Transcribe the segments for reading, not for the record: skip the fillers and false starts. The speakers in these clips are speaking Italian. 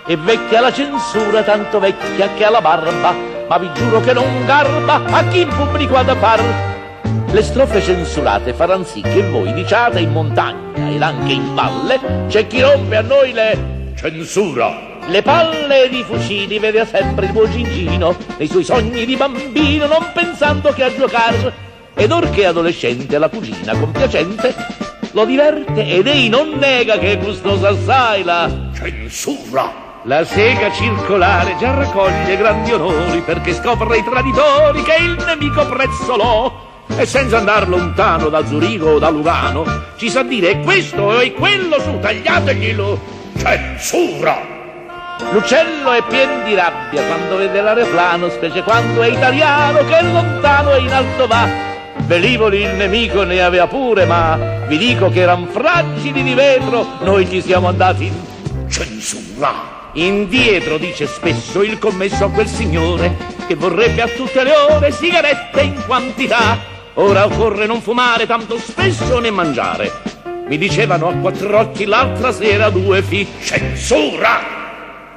È vecchia la censura, tanto vecchia che ha la barba, ma vi giuro che non garba a chi in pubblico ha da far. Le strofe censurate faranno sì che voi diciate in montagna ed anche in valle c'è chi rompe a noi le censura. Le palle di fucili vede sempre il buon Gigino nei suoi sogni di bambino, non pensando che a giocare. Ed or che adolescente la cugina compiacente lo diverte ed ei non nega che è gustosa assai la censura. La sega circolare già raccoglie grandi onori perché scopre i traditori che il nemico prezzolò. E senza andar lontano da Zurigo o da Lugano ci sa dire è questo e quello, su tagliateglielo censura. L'uccello è pien di rabbia quando vede l'aeroplano, specie quando è italiano che lontano e in alto va. Velivoli il nemico ne aveva pure, ma vi dico che eran fragili di vetro, noi gli siamo andati in censura. Indietro dice spesso il commesso a quel signore che vorrebbe a tutte le ore sigarette in quantità. Ora occorre non fumare tanto spesso né mangiare. Mi dicevano a quattro occhi l'altra sera due censura.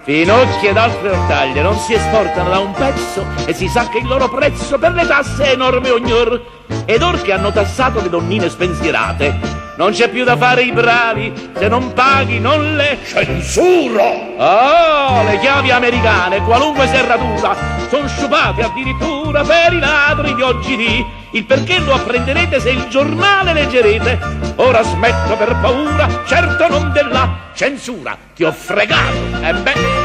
Finocchi ed altre ortaglie non si esportano da un pezzo e si sa che il loro prezzo per le tasse è enorme ognor. Ed or che hanno tassato le donnine spensierate non c'è più da fare i bravi se non paghi non le censura. Oh, le chiavi americane, qualunque serratura, son sciupate addirittura per i ladri di oggi di. Il perché lo apprenderete se il giornale leggerete. Ora smetto per paura, certo non della censura. Ti ho fregato, e beh.